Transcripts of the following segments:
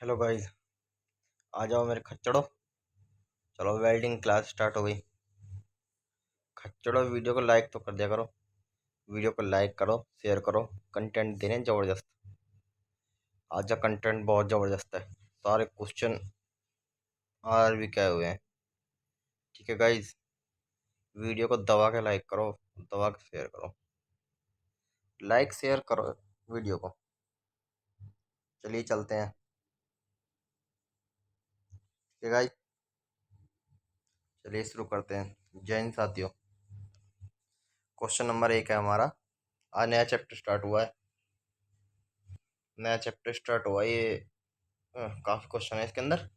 Hello guys. आ जाओ मेरे खच्चड़ो। चलो वेल्डिंग क्लास स्टार्ट हो गई। खच्चड़ो वीडियो को लाइक तो कर दिया करो। वीडियो को लाइक करो, शेयर करो। कंटेंट दे रहे हैं ज़बरदस्त। आज का कंटेंट बहुत ज़बरदस्त है। सारे क्वेश्चन आर भी क्या हुए हैं। ठीक है गाइस, वीडियो को दबा के लाइक करो, दबा के शेयर करो। लाइक शेयर करो वीडियो को। चलिए चलते हैं। ठीक है गाइस, चलिए शुरू करते हैं। जय हिंद साथियों। क्वेश्चन नंबर 1 है हमारा। आज नया चैप्टर स्टार्ट हुआ है। नया चैप्टर स्टार्ट हुआ है ये। काफ़ी क्वेश्चन है इसके अंदर।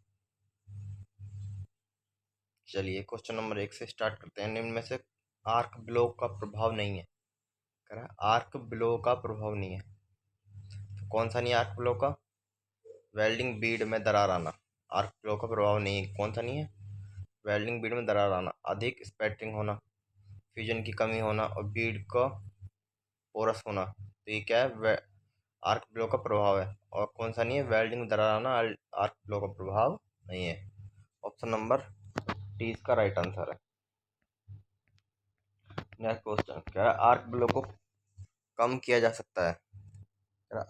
चलिए क्वेश्चन नंबर 1 से स्टार्ट करते हैं। निम्न में से आर्क ब्लॉक का प्रभाव नहीं है। कह रहा है आर्क ब्लो का प्रभाव नहीं है। तो कौन सा नहीं है आर्क ब्लो का? वेल्डिंग बीड में दरार आना। आर्क ब्लो का प्रभाव नहीं है। कौन सा नहीं है? वेल्डिंग बीड में दरार आना, अधिक स्पैटरिंग होना, फ्यूजन की कमी होना और बीड का पोरस होना। तो ये क्या है? आर्क ब्लो का प्रभाव है। और कौन सा नहीं है? वेल्डिंग में दरार आना आर्क ब्लो का प्रभाव नहीं है। ऑप्शन नंबर डी इसका राइट आंसर है। नेक्स्ट क्वेश्चन क्या है? आर्क ब्लो को कम किया जा सकता है।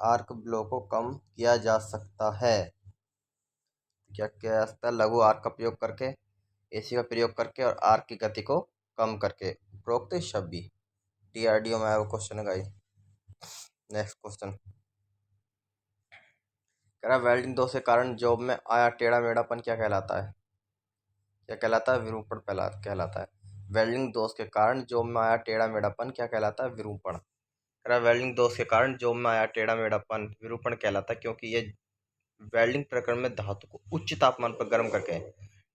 आर्क ब्लो को कम किया जा सकता है। क्या किया जा सकता है? लघु आर्क का प्रयोग करके, एसी का प्रयोग करके और आर्क की गति को कम करके। उपरोक्त सभी डीआरडीओ में आया वो क्वेश्चन है गाइस। नेक्स्ट क्वेश्चन कह रहा है वेल्डिंग दोष के कारण जॉब में आया टेढ़ा मेढ़ापन क्या कहलाता है? क्या कहलाता है? विरूपण कहलाता है। वेल्डिंग दोष के कारण जॉब में आया टेढ़ा मेढ़ापन क्या कहलाता है? विरूपण। कह रहा है वेल्डिंग दोष के कारण जॉब में आया टेढ़ा मेढ़ापन विरूपण कहलाता है, क्योंकि ये वेल्डिंग प्रकरण में धातु को उच्च तापमान पर गर्म करके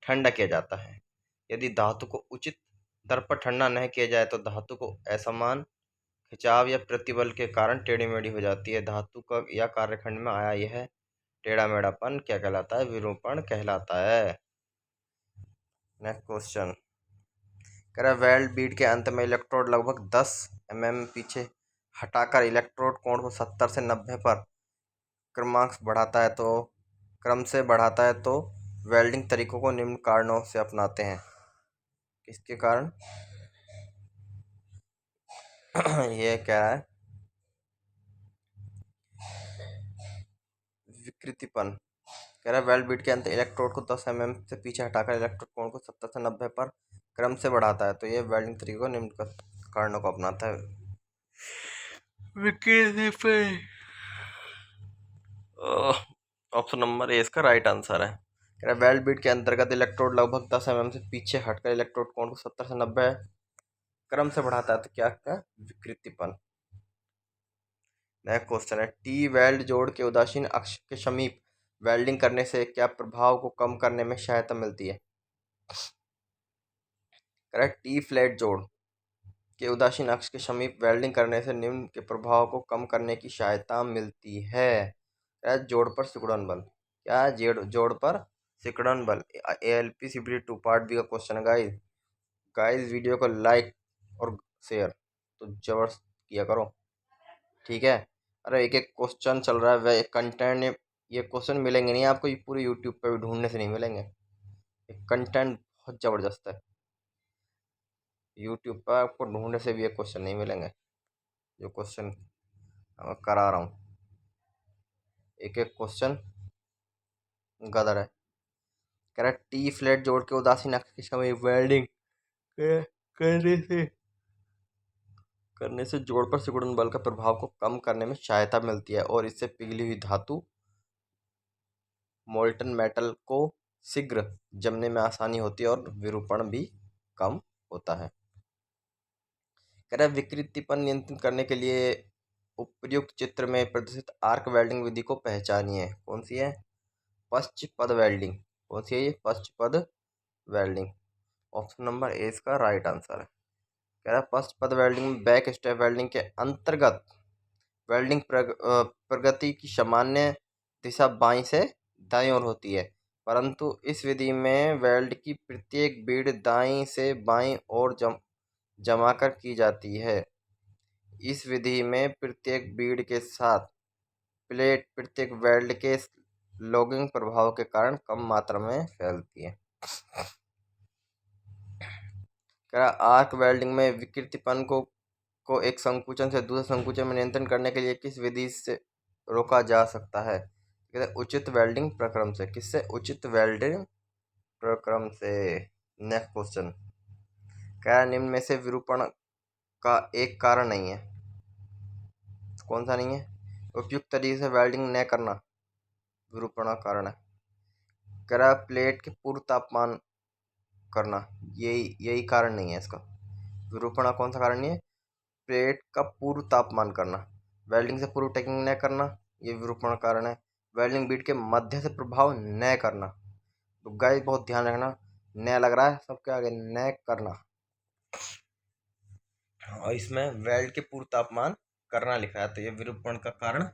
ठंडा किया जाता है। यदि धातु को उचित दर पर ठंडा नहीं किया जाए तो धातु को असमान खिंचाव या प्रतिबल के कारण टेढ़ी मेढ़ी हो जाती है। धातु का या कार्यखंड में आया यह टेढ़ा मेढ़ापन क्या कहलाता है? विरूपण कहलाता है। नेक्स्ट क्वेश्चन कह रहा है वेल्ड बीड के अंत में इलेक्ट्रोड लगभग 10 mm पीछे हटाकर इलेक्ट्रोड कोण को 70 से 90 पर क्रम से बढ़ाता है तो वेल्डिंग तरीकों को निम्न कारणों से अपनाते हैं। किसके कारण? ये क्या है? विकृतिपन। कह रहा है वेल्ड बीट के अंत इलेक्ट्रोड को 10 mm से पीछे हटाकर इलेक्ट्रोड कोण को 70 से 90 पर क्रम से बढ़ाता है तो ये वेल्डिंग तरीकों को निम्न कारणों को अपनाता है। विकृतिपन। ऑप्शन नंबर ए इसका राइट आंसर है। कह रहा है वेल्ड बीट के अंतर्गत इलेक्ट्रोड लगभग 10 mm से पीछे हटकर इलेक्ट्रोड कोण को 70 से 90 क्रम से बढ़ाता है तो क्या का? विकृतिपन। नेक्स्ट क्वेश्चन है टी वेल्ड जोड़ के उदासीन अक्ष के समीप वेल्डिंग करने से क्या प्रभाव को कम करने में सहायता मिलती है? करेक्ट। टी फ्लैट जोड़ के उदासीन अक्ष के समीप वेल्डिंग करने से निम्न के प्रभाव को कम करने की सहायता मिलती है। जोड़ पर सिकुड़न बल। क्या? जोड़ पर सिकुड़न बल। ALP CPD 2 पार्ट बी का क्वेश्चन है गाइस। वीडियो को लाइक और शेयर तो जबरदस्त किया करो। ठीक है। अरे एक एक क्वेश्चन चल रहा है वह कंटेंट। ये क्वेश्चन मिलेंगे नहीं आपको, ये पूरे यूट्यूब पे भी ढूंढने से नहीं मिलेंगे। कंटेंट बहुत ज़बरदस्त है। यूट्यूब पर आपको ढूंढने से भी ये क्वेश्चन नहीं मिलेंगे जो क्वेश्चन मैं करा रहा हूँ। एक एक क्वेश्चन गदर है। कह रहा है टी फ्लैट जोड़ के उदासीन अक्ष की समय वेल्डिंग करने से जोड़ पर सिकुड़न बल का प्रभाव को कम करने में सहायता मिलती है और इससे पिघली हुई धातु मोल्टन मेटल को शीघ्र जमने में आसानी होती है और विरूपण भी कम होता है। कह रहा है विकृतिपन नियंत्रित करने के लिए उपर्युक्त चित्र में प्रदर्शित आर्क वेल्डिंग विधि को पहचानिए। कौन सी है? पश्चपद वेल्डिंग। कौन सी है ये? पश्चपद वेल्डिंग। ऑप्शन नंबर ए इसका राइट आंसर है। कह रहा है पश्चपद वेल्डिंग में बैक स्टेप वेल्डिंग के अंतर्गत वेल्डिंग प्रगति की सामान्य दिशा बाईं से दाईं ओर होती है, परंतु इस विधि में वेल्ड की प्रत्येक बीड दाईं से बाईं ओर जमाकर की जाती है। इस विधि में प्रत्येक बीड के साथ प्लेट प्रत्येक वेल्ड के लॉगिंग प्रभाव के कारण कम मात्रा में फैलती है। क्या आर्क वेल्डिंग में विकृतिपन को एक संकुचन से दूसरे संकुचन में नियंत्रण करने के लिए किस विधि से रोका जा सकता है? कहते हैं उचित वेल्डिंग प्रक्रम से। किससे? उचित वेल्डिंग प्रक्रम से। नेक्स्ट क्वेश्चन, क्या निम्न में से विरूपण का एक कारण नहीं है? कौन सा नहीं है? उपयुक्त तरीके से वेल्डिंग न करना विरूपण का कारण है। क्या प्लेट के पूर्व तापमान करना, यही कारण नहीं है इसका। विरूपण का कौन सा कारण नहीं है? प्लेट का पूर्व तापमान करना, वेल्डिंग से पूर्व टेकिंग न करना, ये विरूपण कारण है। वेल्डिंग बीट के मध्य से प्रभाव न करना। तो गाइस बहुत ध्यान रखना, न लग रहा है सबके आगे, न करना, और इसमें वेल्ड के पूर्व तापमान करना लिखा है, तो ये विरूपण का कारण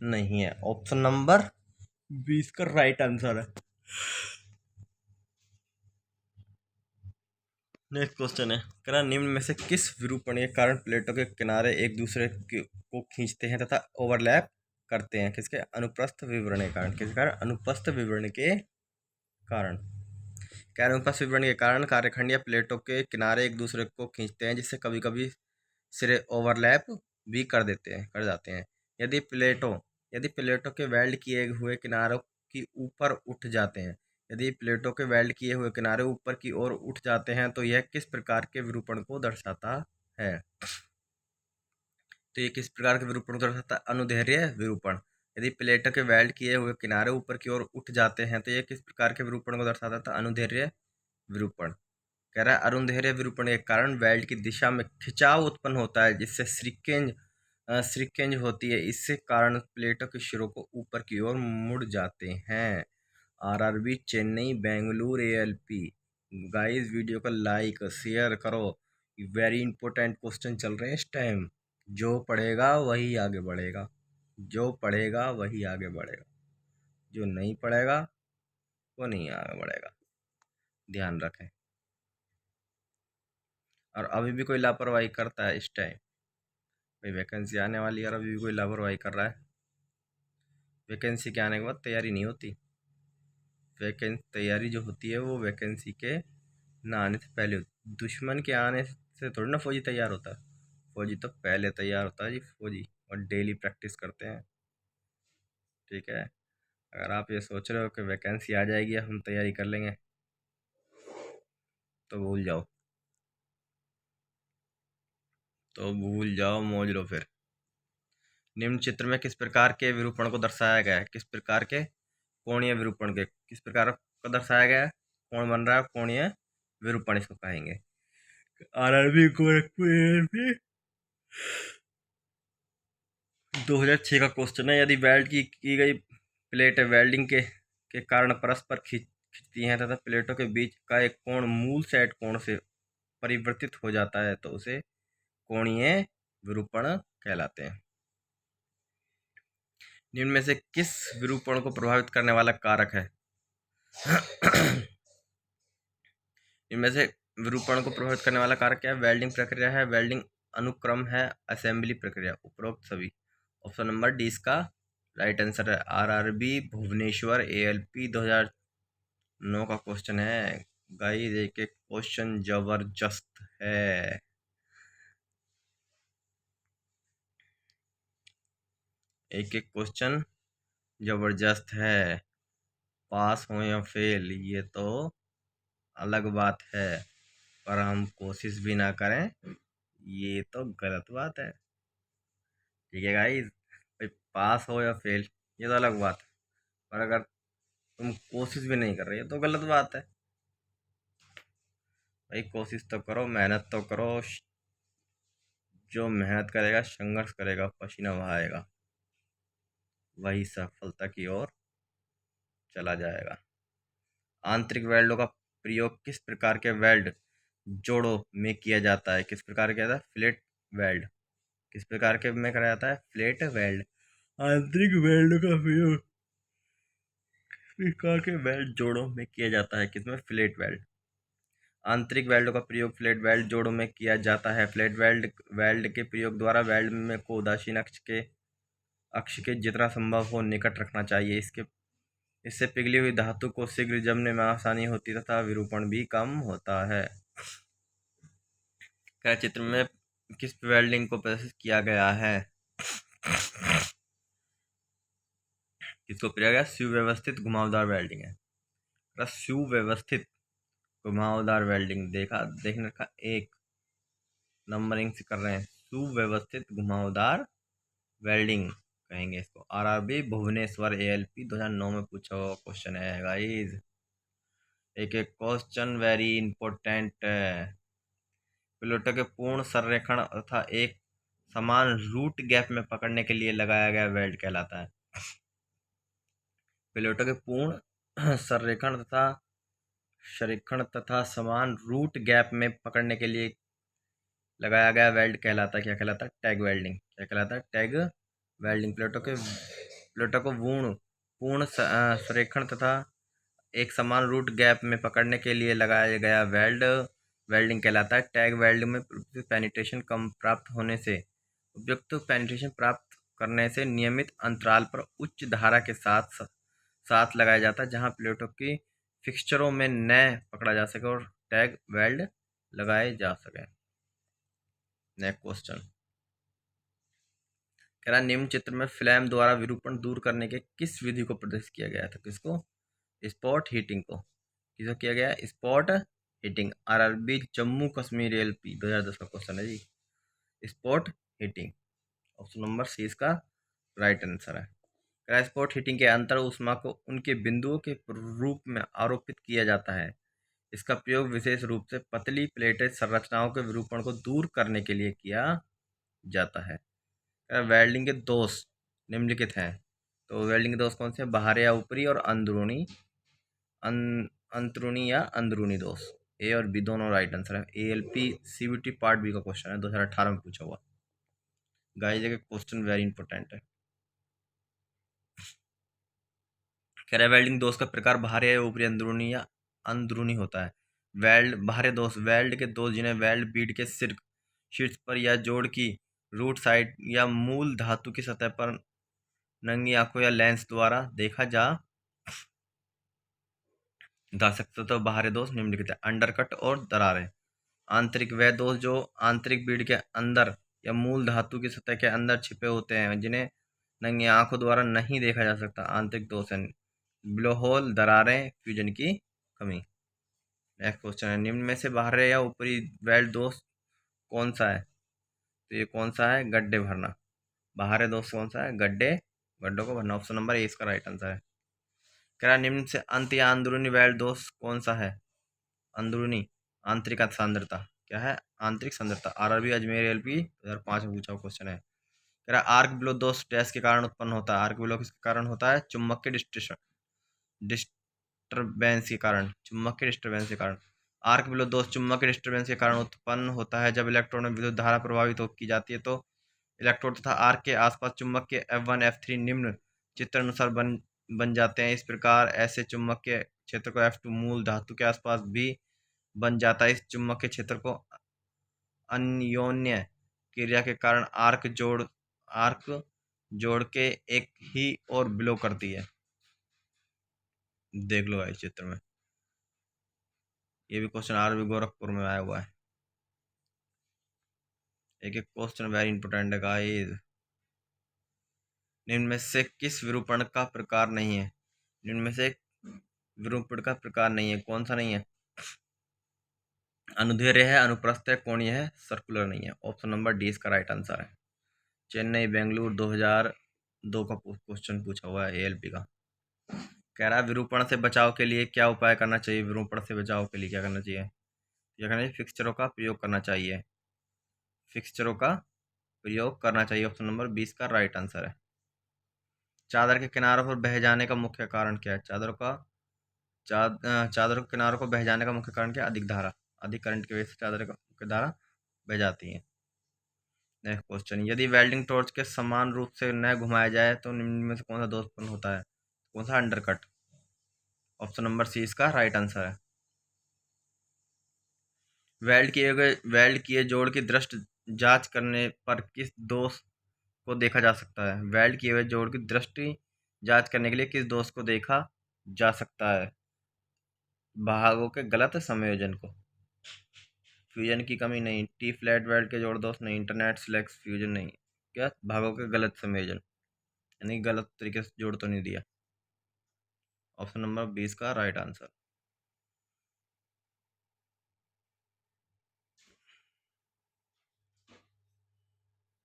नहीं है। ऑप्शन नंबर 20 का राइट आंसर है। नेक्स्ट क्वेश्चन है, क्या निम्न में से किस विरूपण के कारण प्लेटों के किनारे एक दूसरे को खींचते हैं तथा ओवरलैप करते हैं? किसके? अनुप्रस्थ विवरण के कारण। किसके कारण? अनुप्रस्थ विवरण के कारण। क्या अनुप्रस्थ विवरण के कारण कार्यखंड या प्लेटों के किनारे एक दूसरे को खींचते हैं, जिससे कभी कभी सिरे ओवरलैप भी कर जाते हैं। यदि प्लेटों के वेल्ड किए हुए किनारों की ऊपर उठ जाते हैं यदि प्लेटों के वेल्ड किए हुए किनारे ऊपर की ओर उठ जाते हैं तो यह किस प्रकार के विरूपण को दर्शाता है? तो ये किस प्रकार के विरूपण को दर्शाता है? अनुदैर्ध्य विरूपण। यदि प्लेटों के वेल्ड किए हुए किनारे ऊपर की ओर उठ जाते हैं तो यह किस प्रकार के विरूपण को दर्शाता था? अनुदैर्ध्य विरूपण। कह रहा है अनुदैर्ध्य विरूपण के कारण वेल्ड की दिशा में खिंचाव उत्पन्न होता है, जिससे श्रिंकेज होती है। इससे कारण प्लेटों के सिरों को ऊपर की ओर मुड़ जाते हैं। RRB Chennai Bengaluru ALP. Guys video को लाइक शेयर करो, वेरी इंपॉर्टेंट क्वेश्चन चल रहे हैं इस टाइम। जो पढ़ेगा वही आगे बढ़ेगा, जो पढ़ेगा वही आगे बढ़ेगा, जो नहीं पढ़ेगा वो नहीं आगे बढ़ेगा, ध्यान रखें। और अभी भी कोई लापरवाही करता है इस टाइम, भाई वैकेंसी आने वाली है और अभी भी कोई लापरवाही कर रहा है। वैकेंसी के आने के बाद तैयारी नहीं होती। तैयारी जो होती है वो वैकेंसी के ना आने से पहले होती। दुश्मन के आने से थोड़ी ना फौजी तैयार होता है, फौजी तो पहले तैयार होता है जी फौजी, और डेली प्रैक्टिस करते हैं। ठीक है, अगर आप ये सोच रहे हो कि वैकेंसी आ जाएगी हम तैयारी कर लेंगे तो भूल जाओ, मौज लो फिर। निम्न चित्र में किस प्रकार के विरूपण को दर्शाया गया है? किस प्रकार के? कोणीय विरूपण के किस प्रकार को दर्शाया गया है? कोण बन रहा है, कोणीय विरूपण इसको कहेंगे। आरआरबी गोरखपुर 2006 का क्वेश्चन है। यदि वेल्ड की गई प्लेट वेल्डिंग के कारण परस्पर खिंचती हैं तथा प्लेटों के बीच का एक कोण मूल सेट कोण से परिवर्तित हो जाता है तो उसे कोणीय विरूपण कहलाते हैं। निम्न में से किस विरूपण को प्रभावित करने वाला कारक है? इनमें से विरूपण को प्रभावित करने वाला कारक क्या है? वेल्डिंग प्रक्रिया है, वेल्डिंग अनुक्रम है, असेंबली प्रक्रिया, उपरोक्त सभी। ऑप्शन नंबर डी इसका राइट आंसर है। आरआरबी भुवनेश्वर एएलपी 2009 का क्वेश्चन है। गाइस एक एक क्वेश्चन जबरदस्त है, एक एक क्वेश्चन जबरदस्त है। पास हो या फेल ये तो अलग बात है, पर हम कोशिश भी ना करें ये तो गलत बात है। ठीक है गाइस, भाई पास हो या फेल ये तो अलग बात है, पर अगर तुम कोशिश भी नहीं कर रहे हो तो गलत बात है। भाई कोशिश तो करो, मेहनत तो करो। जो मेहनत करेगा, संघर्ष करेगा, पसीना बहाएगा, वही सफलता की ओर चला जाएगा। आंतरिक वेल्डों का प्रयोग किस प्रकार के वेल्ड जोड़ों में किया जाता है? किस प्रकार किया जाता है? Flat weld. किस प्रकार के में करा जाता है? Flat weld. आंतरिक वेल्ड का प्रयोग प्रकार के वेल्ड जोड़ों में किया जाता है, किसमें? Flat weld. आंतरिक वेल्ड का प्रयोग फ्लैट वेल्ड जोड़ों में किया जाता है। फ्लैट वेल्ड के प्रयोग द्वारा वेल्ड में को उदासीन अक्ष के जितना संभव हो निकट रखना चाहिए। इसके इससे पिघली हुई धातु को शीघ्र जमने में आसानी होती तथा विरूपण भी कम होता है। क्या चित्र में किस वेल्डिंग को प्रदर्शित किया गया है? किसको किया गया? सुव्यवस्थित घुमावदार वेल्डिंग है। सुव्यवस्थित घुमावदार वेल्डिंग देखने का एक नंबरिंग से कर रहे हैं। सुव्यवस्थित घुमावदार वेल्डिंग कहेंगे इसको। आरआरबी भुवनेश्वर एएलपी 2009 में पूछा हुआ क्वेश्चन है गाइस। एक एक क्वेश्चन वेरी इंपॉर्टेंट है। प्लेटो के पूर्ण संरेखण तथा एक समान रूट गैप में पकड़ने के लिए लगाया गया वेल्ड कहलाता है। प्लेटो के पूर्ण संरेखण तथा समान रूट गैप में पकड़ने के लिए लगाया गया वेल्ड कहलाता है। क्या कहलाता है? Tag welding. क्या कहलाता है? Tag welding. प्लेटो को पूर्ण संरेखण तथा एक समान रूट गैप में पकड़ने के लिए लगाया गया वेल्डिंग कहलाता है। टैग वेल्ड में उपयुक्त पेनिट्रेशन प्राप्त करने से नियमित अंतराल पर उच्च धारा के साथ लगाया जाता है, जहां प्लेटों की फिक्सचरों में न पकड़ा जा सके और टैग वेल्ड लगाए जा सके। नेक्स्ट क्वेश्चन कह रहा निम्न चित्र में फ्लैम द्वारा विरूपण दूर करने के किस विधि को प्रदर्शित किया गया था? किसको? स्पॉट हीटिंग को। किसको किया गया? Spot heating. RRB Jammu Kashmir LP 2010 का क्वेश्चन है जी। Spot heating option number C इसका राइट आंसर है। स्पॉट हीटिंग के अंतर ऊष्मा को उनके बिंदुओं के रूप में आरोपित किया जाता है। इसका प्रयोग विशेष रूप से पतली प्लेटेड संरचनाओं के विरूपण को दूर करने के लिए किया जाता है। वेल्डिंग के दोष निम्नलिखित हैं। तो वेल्डिंग के दोष कौन से? बाहरी या ऊपरी और अंदरूनी अंतरूनी या अंदरूनी दोष। ए और बी दोनों राइट आंसर है। एएलपी सीवीटी पार्ट बी का क्वेश्चन है, 2018 में पूछा हुआ। गाइस ये क्वेश्चन वेरी इंपॉर्टेंट है। कह रहा वेल्डिंग दोष का प्रकार बाहरी या ऊपरी, अंदरूनी या अंदरूनी होता है। बाहरी दोष वेल्ड के दोष जिन्हें वेल्ड बीड के शीर्ष पर या जोड़ की रूट साइड या मूल धातु की सतह पर नंगी आंखों या लेंस द्वारा देखा जा सकता। तो बाहरी दोष निम्नलिखित है। अंडरकट और दरारें। आंतरिक वह दोष जो आंतरिक बीड के अंदर या मूल धातु की सतह के अंदर छिपे होते हैं, जिन्हें नंगी आंखों द्वारा नहीं देखा जा सकता, आंतरिक दोष है। ब्लोहोल, दरारें, फ्यूजन की कमी। नेक्स्ट क्वेश्चन है निम्न में से बाहरी या ऊपरी वेल्ड दोष कौन सा है? तो ये कौन सा है? गड्ढे भरना। बाहरी दोष कौन सा है? गड्ढों को भरना। ऑप्शन नंबर ए इसका राइट आंसर है। कह रहा निम्न से अंत या अंदरूनी वेल्ड दोष कौन सा है? अंदरूनी आंतरिक सांद्रता। क्या है? आंतरिक सांद्रता। आरआरबी अजमेर एलपी 2005 में पूछा हुआ क्वेश्चन है। कह रहा आर्क बिलो दोष डैश के कारण उत्पन्न होता है। आर्क बिलो किसके कारण होता है? चुंबकीय डिस्टर्बेंस के कारण। चुंबकीय डिस्टर्बेंस के कारण आर्क बिलो दोष चुंबकीय डिस्टर्बेंस के कारण उत्पन्न होता है। जब इलेक्ट्रॉन में विद्युत धारा प्रभावित की जाती है तो इलेक्ट्रोड तथा आर्क के आसपास चुंबकीय F1 F3 निम्न चित्र अनुसार बन जाते हैं। इस प्रकार ऐसे चुंबकीय क्षेत्र को F2 मूल धातु के आसपास भी बन जाता है। इस चुंबकीय क्षेत्र को अन्योन्य क्रिया के कारण आर्क जोड़ के एक ही और बिलो करती है। देख लो इस चित्र में, ये भी क्वेश्चन आरबी गोरखपुर में आया हुआ है। एक एक क्वेश्चन वेरी इंपोर्टेंट है गाइस। निम्न में से किस विरूपण का प्रकार नहीं है? निम्न में से विरूपण का प्रकार नहीं है, कौन सा नहीं है? अनुदैर्ध्य है, अनुप्रस्थ है, कोणीय है, सर्कुलर नहीं है। ऑप्शन नंबर डी इसका राइट आंसर है। चेन्नई बेंगलुरु 2002 का क्वेश्चन पूछा हुआ है एएलपी का। कह रहा है विरूपण से बचाव के लिए क्या उपाय करना चाहिए? विरूपण से बचाव के लिए क्या करना चाहिए? क्या करना चाहिए? फिक्सचरों का प्रयोग करना चाहिए। फिक्सचरों का प्रयोग करना चाहिए। ऑप्शन नंबर 20 का राइट आंसर है। चादर के किनारों पर बह जाने का मुख्य कारण क्या है? चादर के किनारों को बह जाने का मुख्य कारण क्या है? अधिक करंट की वजह से चादर की धारा बह जाती है। नेक्स्ट क्वेश्चन यदि वेल्डिंग टॉर्च के समान रूप से न घुमाया जाए तो निम्न में से कौन सा दोष उत्पन्न होता है? कौन सा? अंडरकट। ऑप्शन नंबर सी इसका राइट आंसर है। वेल्ड किए जोड़ की दृष्ट जांच करने पर किस दोष को देखा जा सकता है? वेल्ड किए हुए जोड़ की दृष्टि जांच करने के लिए किस दोष को देखा जा सकता है भागों के गलत संयोजन को। फ्यूजन की कमी नहीं, टी फ्लैट बेल्ट के जोड़ दोष नहीं, इंटरनेट सिलेक्स फ्यूजन नहीं। क्या भागों के गलत संयोजन, यानी गलत तरीके से जोड़ तो नहीं दिया। ऑप्शन नंबर 20 का राइट आंसर।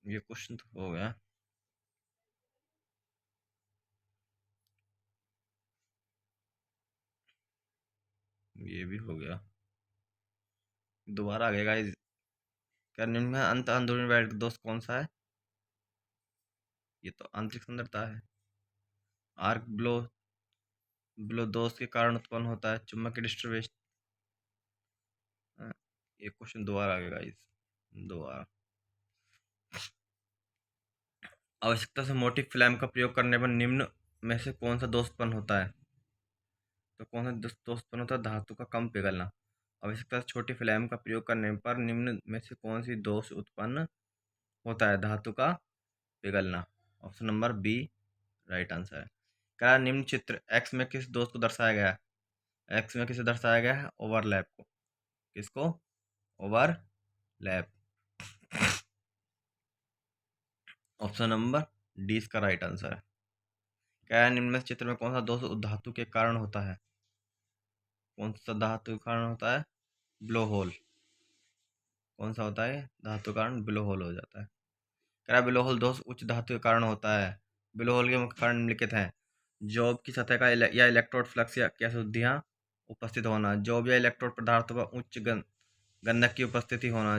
ये क्वेश्चन तो हो गया। ये भी हो गया। दोबारा आ गया गाइस। क्या निम्न में अंत अंदरूनी बेल्ट का दोष कौन सा है? ये तो आंतरिक सुंदरता है। आर्क ब्लो ब्लो दोष के कारण उत्पन्न होता है चुंबकीय डिस्टर्बेशन। ये क्वेश्चन दोबारा आ गया गाइस, दोबारा। आवश्यकता से मोटी फिल्म का प्रयोग करने पर निम्न में से कौन सा दोष उत्पन्न होता है? तो कौन सा दोष उत्पन्न होता है? धातु का कम पिघलना। आवश्यकता से छोटी फिल्म का प्रयोग करने पर निम्न में से कौन सी दोष उत्पन्न होता है? धातु का पिघलना। Option number B right answer है। क्या निम्न चित्र एक्स में किस दोष को दर्शाया गया है? एक्स में किसे दर्शाया गया है? ओवरलैप को। किसको? ओवरलैप। ऑप्शन नंबर डी इसका राइट आंसर है। क्या निम्न में से चित्र में कौन सा दोष धातु के कारण होता है? कौन सा धातु के कारण होता है? Blow hole. कौन सा होता है? धातु के कारण ब्लो होल हो जाता है। क्या ब्लो होल दोष उच्च धातु के कारण होता है? ब्लो होल के मुख्य कारण निम्नलिखित हैं। जॉब की सतह का या इलेक्ट्रोड फ्लक्स या अशुद्धियाँ उपस्थित होना, जॉब या इलेक्ट्रोड पदार्थों पर उच्च गंधक की उपस्थिति होना,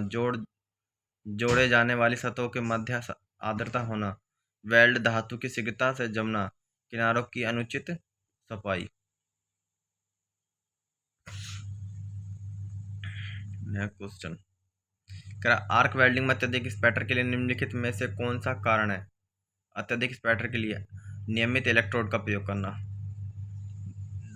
जोड़े जाने वाली सतहों के मध्य आर्द्रता होना, वेल्ड धातु की शीघ्रता से जमना, किनारों की अनुचित सफाई। Next question. क्या आर्क वेल्डिंग में अत्यधिक स्पैटर के लिए निम्नलिखित में से कौन सा कारण है? अत्यधिक स्पैटर के लिए नियमित इलेक्ट्रोड का प्रयोग करना।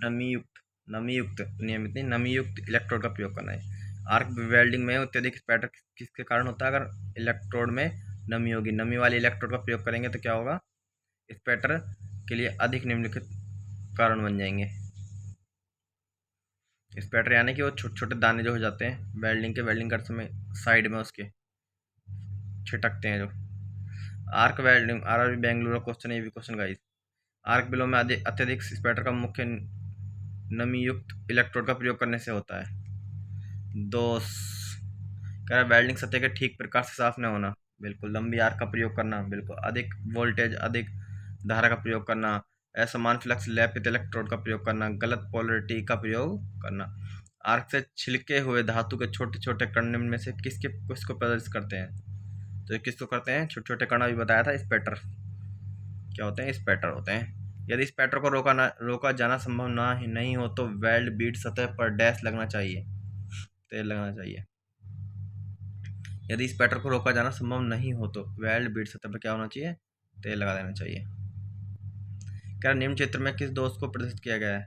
नमीयुक्त नमीयुक्त नियमित नहीं, नमीयुक्त इलेक्ट्रोड का प्रयोग करना है। आर्क वेल्डिंग में अत्यधिक स्पैटर किसके कारण होता है? अगर इलेक्ट्रोड में नमी होगी, नमी वाले इलेक्ट्रोड का प्रयोग करेंगे तो क्या होगा? स्पैटर के लिए अधिक निम्नलिखित कारण बन जाएंगे। स्पैटर यानी कि वो छोटे छोटे दाने जो हो जाते हैं वेल्डिंग करते समय साइड में उसके छिटकते हैं जो। Arc welding RRB Bengaluru question, ये भी क्वेश्चन गाइस। आर्क बिलो में अत्यधिक स्पैटर का मुख्य नमी युक्त इलेक्ट्रोड का प्रयोग करने से होता है। दोष। कह रहा है वेल्डिंग सतह के ठीक प्रकार से साफ न होना, बिल्कुल। लंबी आर्क का प्रयोग करना, बिल्कुल। अधिक वोल्टेज अधिक धारा का प्रयोग करना, असमान फ्लक्स लेपित इलेक्ट्रोड का प्रयोग करना, गलत पोलरिटी का प्रयोग करना। आर्क से छिलके हुए धातु के छोटे छोटे कण निम्न में से किसको प्रदर्शित करते हैं? तो ये किसको करते हैं? छोटे छोटे कण अभी बताया था, स्पैटर। क्या होते हैं? स्पैटर होते हैं। यदि स्पैटर को रोका जाना संभव ना ही नहीं हो तो वेल्ड बीट सतह पर डैश लगना चाहिए, तेल लगना चाहिए। यदि स्पैटर को रोका जाना संभव नहीं हो तो वेल्ड बीट सतह पर क्या होना चाहिए? तेल लगा देना चाहिए। क्या निम्न चित्र में किस दोष को प्रदर्शित किया गया है?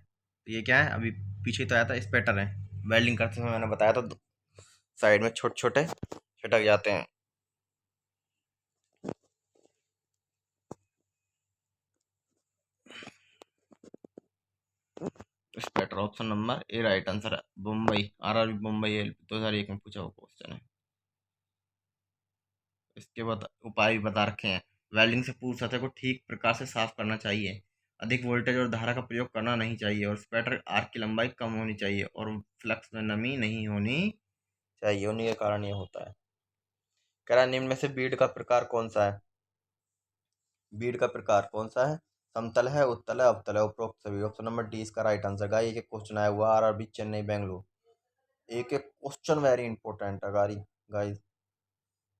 तो ये क्या है? अभी पीछे तो आया था, स्पैटर है। वेल्डिंग करते समय मैंने बताया था साइड में छोटे छोटे छिटक जाते हैं। Spatter option number A right answer है। मुंबई आरआरबी मुंबई 2001 में पूछा हुआ क्वेश्चन है। इसके बाद उपाय भी बता रखे हैं। वेल्डिंग से पूरी सतह को ठीक प्रकार से साफ करना चाहिए, अधिक वोल्टेज और धारा का प्रयोग करना नहीं चाहिए, और स्पैटर आर्क की लंबाई कम होनी चाहिए, और फ्लक्स में नमी नहीं होनी चाहिए। उन्हीं के कारण ये होता है। कह रहा है निम्न में से बीड का प्रकार कौन सा है? बीड का प्रकार कौन सा है? समतल है, उत्तल है, अवतल है, उपरोक्त सभी। ऑप्शन नंबर डी इसका राइट आंसर। गाइस एक एक क्वेश्चन आया हुआ आरआरबी चेन्नई बेंगलुरु। एक एक क्वेश्चन वेरी इंपॉर्टेंट है गाइस।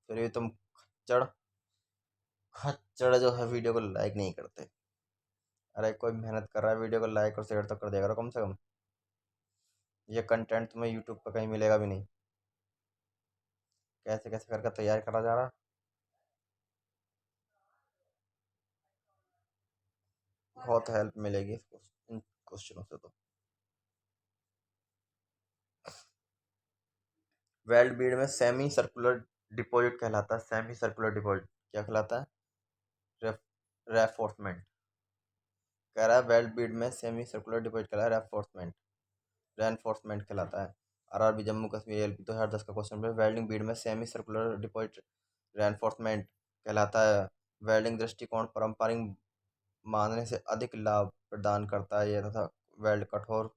फिर भी तुम खच्चड़ खच्चड़ जो है वीडियो को लाइक नहीं करते। अरे कोई मेहनत कर रहा है, वीडियो को लाइक और शेयर तो कर दिया करो कम से कम। ये कंटेंट तुम्हें यूट्यूब पर कहीं मिलेगा भी नहीं। कैसे कैसे करके तैयार करा जा रहा। बहुत हेल्प मिलेगी इन क्वेश्चनों से तो। वेल्ड बीड में सेमी सर्कुलर डिपॉजिट कहलाता है। सेमी सर्कुलर डिपॉजिट क्या कहलाता है? रेफोर्समेंट। कह रहा है वेल्ड बीड में सेमी सर्कुलर डिपॉजिट कहलाता है रेनफोर्समेंट कहलाता है। आरआरबी जम्मू कश्मीर एएलपी 2010 का क्वेश्चन है, वेल्डिंग बीड में सेमी सर्कुलर डिपॉजिट रेनफोर्समेंट कहलाता है। वेल्डिंग दृष्टिकोण पारंपरिक मानने से अधिक लाभ प्रदान करता है यह तथा वेल्ड कठोर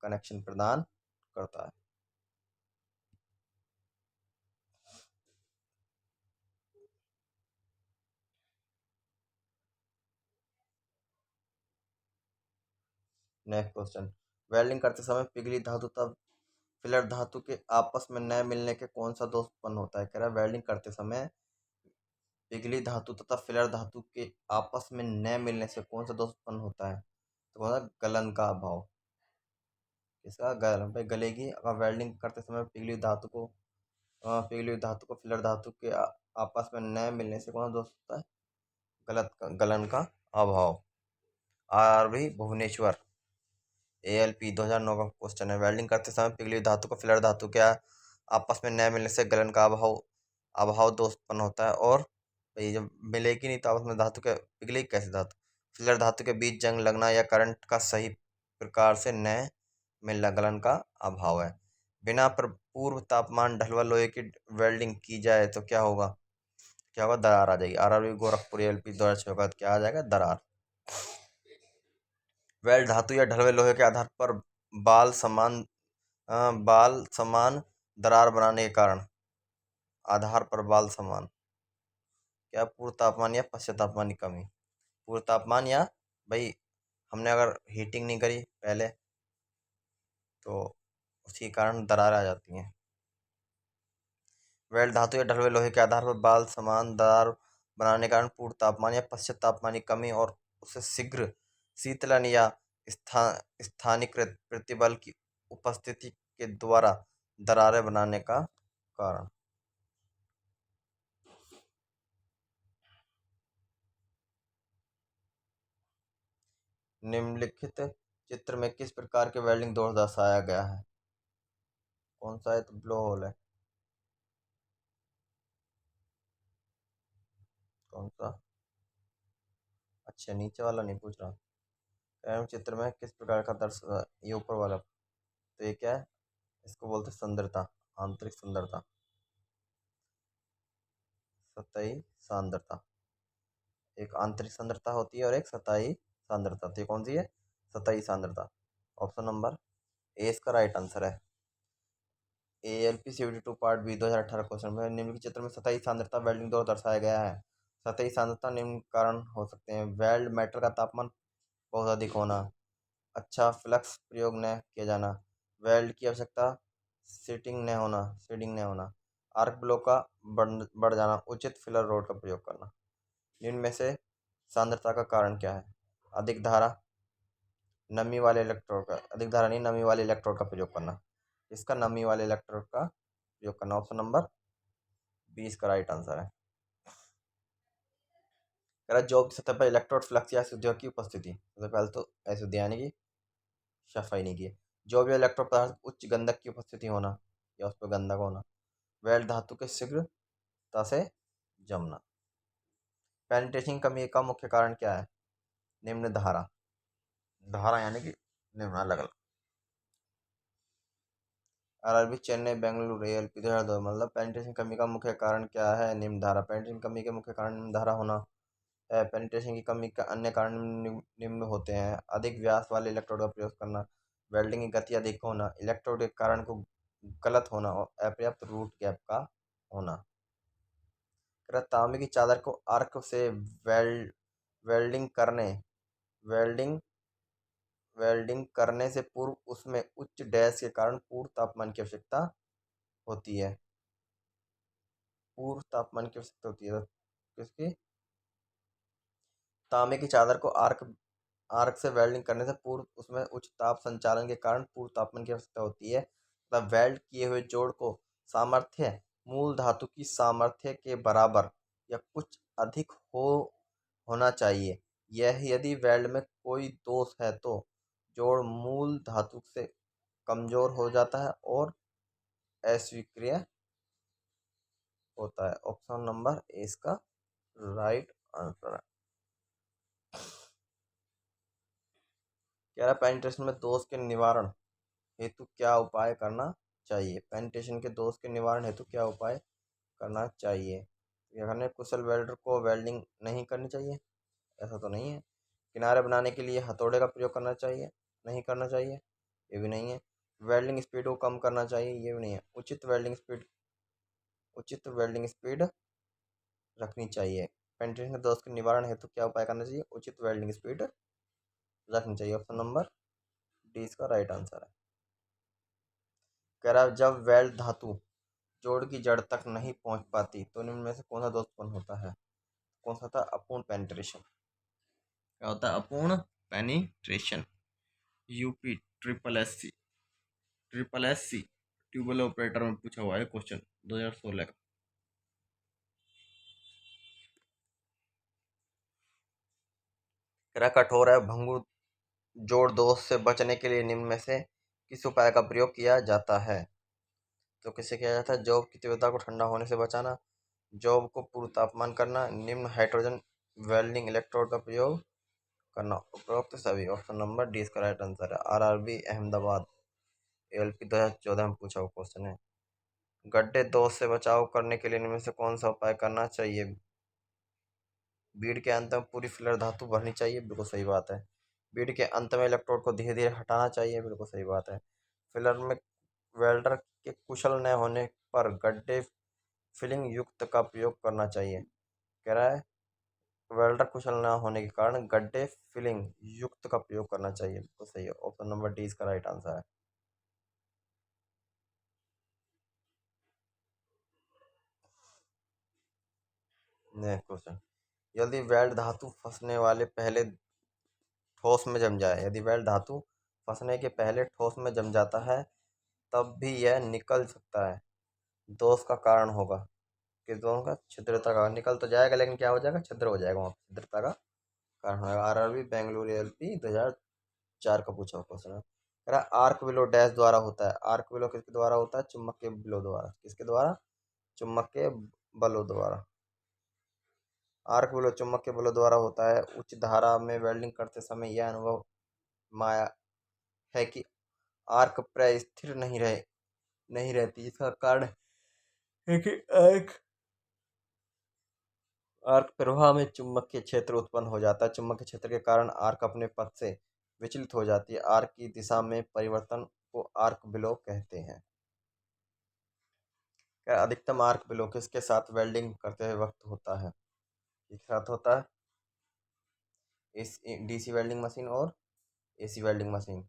कनेक्शन प्रदान करता है। नेक्स्ट क्वेश्चन, वेल्डिंग करते समय पिघली धातु तथा फिलर धातु के आपस में न मिलने के कौन सा दोष उत्पन्न होता है। कह रहा है वेल्डिंग करते समय पिघली धातु तथा फिलर धातु के आपस में न मिलने से कौन सा दोष उत्पन्न होता है। तो कौन सा, गलन का अभाव। इसका गलन भाई गलेगी अगर वेल्डिंग करते समय पिघली हुई धातु को फिलर धातु के आपस में न मिलने से कौन सा दोष होता है, गलन का अभाव। आरआरबी भुवनेश्वर एएलपी 2009 का क्वेश्चन है, वेल्डिंग करते समय पिघली हुई धातु को फिलर धातु के आपस में न मिलने से गलन का अभाव दोष उत्पन्न होता है। और भाई जब मिलेगी नहीं तो आपस में धातु के पिघलेगी कैसे धातु। फिलर धातु के बीच जंग लगना या करंट का सही प्रकार से न मिलना गलन का अभाव है। बिना पूर्व तापमान ढलवा लोहे की वेल्डिंग की जाए तो क्या होगा, दरार आ जाएगी। आरआरबी गोरखपुर एएलपी 2006 का क्या आ जाएगा, दरार। वेल्ड धातु या ढलवे लोहे के आधार पर बाल समान दरार बनाने के कारण, आधार पर बाल समान क्या, पूर्व तापमान या पश्चात तापमान की कमी। पूर्व तापमान या भाई हमने अगर हीटिंग नहीं करी पहले तो उसी कारण दरार आ जाती हैं। वेल्ड धातु या ढलवे लोहे के आधार पर बाल समान दरार बनाने के कारण पूर्व तापमान या पश्चात तापमान की कमी और उसे शीघ्र शीतलन या स्थानीकृत प्रतिबल की उपस्थिति के द्वारा दरारें बनाने का कारण। निम्नलिखित चित्र में किस प्रकार के वेल्डिंग दोष दर्शाया गया है। कौन सा है, तो ब्लो होल है। कौन सा, अच्छा नीचे वाला नहीं पूछ रहा। एवं चित्र में किस प्रकार का दर्श, ये ऊपर वाला, तो ये क्या है, इसको बोलते हैं सांद्रता, आंतरिक सांद्रता, सतही सांद्रता। एक आंतरिक सांद्रता होती है और एक सतही सांद्रता। तो ये कौन सी है, सतही सांद्रता। ऑप्शन नंबर ए इसका राइट आंसर है। एएलपी 72 पार्ट बी 2018 क्वेश्चन में निम्नलिखित चित्र में सतही सांद्रता वेल्डिंग दोष दर्शाया गया है। सतही सांद्रता निम्न कारण हो सकते हैं, वेल्ड मेटल का तापमान बहुत अधिक होना, अच्छा फ्लक्स प्रयोग न किया जाना, वेल्ड की आवश्यकता सीडिंग न होना, आर्क ब्लॉक का बढ़ जाना, उचित फिलर रोड का प्रयोग करना। निम्न में से सांद्रता का कारण क्या है। अधिक धारा, नमी वाले इलेक्ट्रोड का, अधिक धारा नहीं, नमी वाले इलेक्ट्रोड का प्रयोग करना। इसका नमी वाले इलेक्ट्रोड का प्रयोग करना। ऑप्शन नंबर 20 का राइट आंसर है। जॉब की सतह पर इलेक्ट्रोड फ्लक्स या अशुद्धियों की उपस्थिति। सबसे पहले तो अशुद्धि यानी कि सफाई नहीं की। जॉब या इलेक्ट्रोड पदार्थ उच्च गंधक की उपस्थिति होना या उस पर गंधक होना। वेल्ड धातु के शीघ्रता से जमना। पेनिट्रेशन कमी का मुख्य कारण क्या है। निम्न धारा, धारा यानी कि निम्न अलग अलग। आरआरबी चेन्नई बेंगलुरु एएलपी 2002 मतलब पेनिट्रेशन कमी का मुख्य कारण क्या है, निम्न धारा। पेनिट्रेशन कमी के मुख्य कारण निम्न धारा होना है। पेनिट्रेशन की कमी का अन्य कारण निम्न होते हैं, अधिक व्यास वाले इलेक्ट्रोड का प्रयोग करना, वेल्डिंग की गति अधिक होना, इलेक्ट्रोड के कारण को गलत होना और अपर्याप्त रूट गैप का होना। तांबे की चादर को आर्क से वेल्डिंग करने वेल्डिंग वेल्डिंग करने से पूर्व उसमें उच्च डैश के कारण पूर्व तापमान की आवश्यकता होती है। पूर्व तापमान की आवश्यकता होती है किसकी, तांबे की चादर को आर्क से वेल्डिंग करने से पूर्व उसमें उच्च ताप संचालन के कारण पूर्व तापमान की आवश्यकता होती है तथा वेल्ड किए हुए जोड़ को सामर्थ्य मूल धातु की सामर्थ्य के बराबर या कुछ अधिक होना चाहिए। यह यदि वेल्ड में कोई दोष है तो जोड़ मूल धातु से कमजोर हो जाता है और अस्वीक्रिय होता है। ऑप्शन नंबर ए इसका राइट आंसर है। कह रहा पेनिट्रेशन में दोष के निवारण हेतु क्या उपाय करना चाहिए। पेनिट्रेशन के दोष के निवारण हेतु क्या उपाय करना चाहिए। क्या करना है, कुशल वेल्डर को वेल्डिंग नहीं करनी चाहिए, ऐसा तो नहीं है। किनारे बनाने के लिए हथौड़े का प्रयोग करना चाहिए, नहीं करना चाहिए, ये भी नहीं है। वेल्डिंग स्पीड को कम करना चाहिए, ये भी नहीं है। उचित वेल्डिंग स्पीड रखनी चाहिए। पेनिट्रेशन के दोष के निवारण हेतु क्या उपाय करना चाहिए, उचित वेल्डिंग स्पीड रखनी चाहिए। ऑप्शन नंबर डी इसका राइट आंसर है। कह रहा है जब वेल्ड धातु जोड़ की जड़ तक नहीं पहुंच पाती तो निम्न में से कौन सा दोष उत्पन्न होता है। कौन सा था, अपूर्ण पेनिट्रेशन। क्या होता है अपूर्ण penetration. UP triple S C tubewell operator में पूछा हुआ है क्वेश्चन 2016 का। कह कठोर है भंगुर जोड़ दोष से बचने के लिए निम्न में से किस उपाय का प्रयोग किया जाता है। तो किससे किया जाता है, जॉब की तीव्रता को ठंडा होने से बचाना, जॉब को पूर्व तापमान करना, निम्न हाइड्रोजन वेल्डिंग इलेक्ट्रोड का प्रयोग करना, उपरोक्त सभी। ऑप्शन नंबर डी इसका राइट आंसर है। आरआरबी अहमदाबाद एएलपी 2014 में पूछा हुआ क्वेश्चन है। गड्ढे दोष से बचाव करने के लिए इनमें से कौन सा उपाय करना चाहिए। बीड के अंत में पूरी फिलर धातु भरनी चाहिए, बिल्कुल सही बात है। बीड के अंत में इलेक्ट्रोड को धीरे धीरे हटाना चाहिए, बिल्कुल सही बात है। फिलर में वेल्डर के कुशल न होने पर गड्ढे फिलिंग युक्त का प्रयोग करना चाहिए। कह रहा है वेल्डर कुशल न होने के कारण गड्ढे फिलिंग युक्त का प्रयोग करना चाहिए, बिल्कुल सही है। ऑप्शन नंबर डी इसका राइट आंसर है। नेक्स्ट क्वेश्चन, यदि वेल्ड धातु फंसने वाले पहले ठोस में जम जाए, यदि वेल्ड धातु फंसने के पहले ठोस में जम जाता है तब भी यह निकल सकता है, दोष का कारण होगा। किस दोष का, छिद्रता का। निकल तो जाएगा लेकिन क्या हो जाएगा, छिद्र हो जाएगा, वहाँ पे छिद्रता का कारण होगा। आरआरबी बेंगलुरु एलपी 2004 का पूछा हुआ क्वेश्चन है। कह रहा आर्क बिलो डैश द्वारा होता है। आर्क बिलो किसके द्वारा होता है, चुंबक के बिलो द्वारा। किसके द्वारा, चुंबक के बलों द्वारा। आर्क बिलो चुंबक के बलों द्वारा होता है। उच्च धारा में वेल्डिंग करते समय यह अनुभव माया है कि आर्क प्राय स्थिर नहीं रहती। इसका कारण है कि आर्क प्रवाह में चुंबकीय क्षेत्र उत्पन्न हो जाता है। चुंबकीय क्षेत्र के कारण आर्क अपने पथ से विचलित हो जाती है। आर्क की दिशा में परिवर्तन को आर्क बिलो कहते हैं। क्या अधिकतम आर्क बिलो किसके साथ वेल्डिंग करते हुए वक्त होता है, किसके साथ होता है, डीसी वेल्डिंग मशीन और एसी वेल्डिंग मशीन।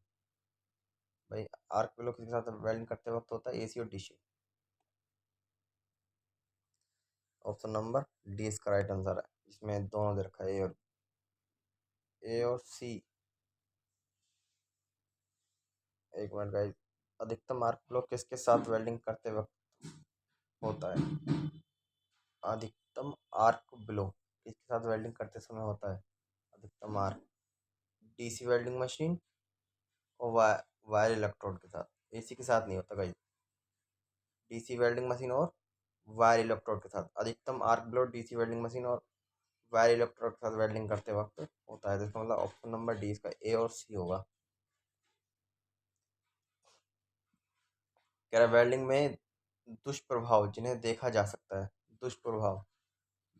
भाई आर्क बिलो किसके साथ वेल्डिंग करते वक्त होता है, एसी और डीसी। ऑप्शन नंबर डी इसका राइट आंसर है। इसमें दोनों दे रखा है, ए और सी। एक मिनट गाइस, अधिकतम आर्क ब्लॉक किसके साथ वेल्डिंग करते वक्त होता है। अधिकतम आर्क ब्लॉक किसके साथ वेल्डिंग करते समय होता है, अधिकतम आर्क, डीसी वेल्डिंग मशीन और वायर इलेक्ट्रोड के साथ। एसी के साथ नहीं होता गाइस। डीसी वेल्डिंग मशीन और वायर इलेक्ट्रोड के साथ अधिकतम arc block DC welding machine और वायर इलेक्ट्रोड के साथ वेल्डिंग करते वक्त होता है। तो इसका मतलब ऑप्शन नंबर डी इसका ए और सी होगा। कह रहा वेल्डिंग में दुष्प्रभाव जिन्हें देखा जा सकता है, दुष्प्रभाव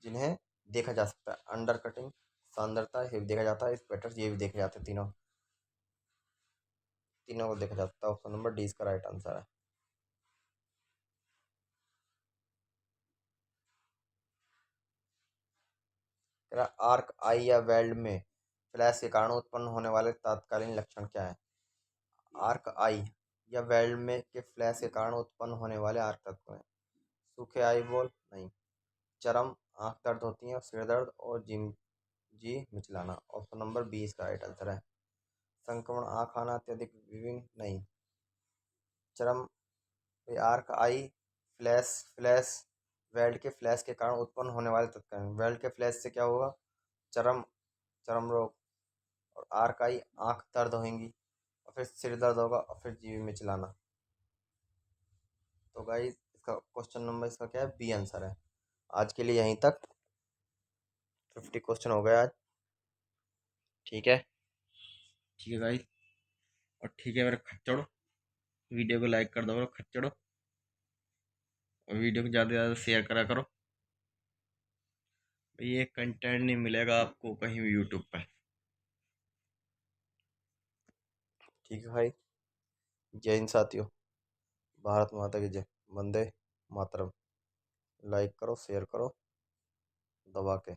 जिन्हें देखा जा सकता है, अंडर कटिंग, सांद्रता, ये भी देखा जाता है, स्पेटर्स, ये भी देखे जाते हैं। तीनों तीनों को देखा जाता है। ऑप्शन नंबर डी इसका राइट आंसर है। कह रहा आर्क आई या वेल्ड में फ्लैश के कारण उत्पन्न होने वाले तात्कालीन लक्षण क्या है। आर्क आई या वेल्ड में के फ्लैश के कारण उत्पन्न होने वाले आर्क तत्व हैं। सूखे आई बॉल नहीं, चरम आंख दर्द होती है और सिर दर्द और जी मिचलाना। ऑप्शन नंबर बी इसका राइट आंसर है। संक्रमण, आंख आना, अत्यधिक विविंग नहीं, चरम, आर्क आई, फ्लैश फ्लैश वेल्ड के फ्लैश के कारण उत्पन्न होने वाले तत्व हैं। वेल्ड के फ्लैश से क्या होगा, चरम चरम रोग, और आर्क आई आंख दर्द होंगी और फिर सिर दर्द होगा और फिर जीवी में चलाना। तो गाइस इसका क्वेश्चन नंबर इसका क्या है, बी आंसर है। आज के लिए यहीं तक, 50 क्वेश्चन हो गए आज। ठीक है, ठीक है गाइस। और ठीक है मेरे खच्चड़ो, वीडियो को लाइक कर दो मेरे खच्चड़ो, और वीडियो को ज़्यादा से ज़्यादा शेयर करा करो। ये कंटेंट नहीं मिलेगा आपको कहीं भी यूट्यूब पर। ठीक है भाई, जय हिंद साथियों, भारत माता की जय, वंदे मातरम। लाइक करो शेयर करो दबा के।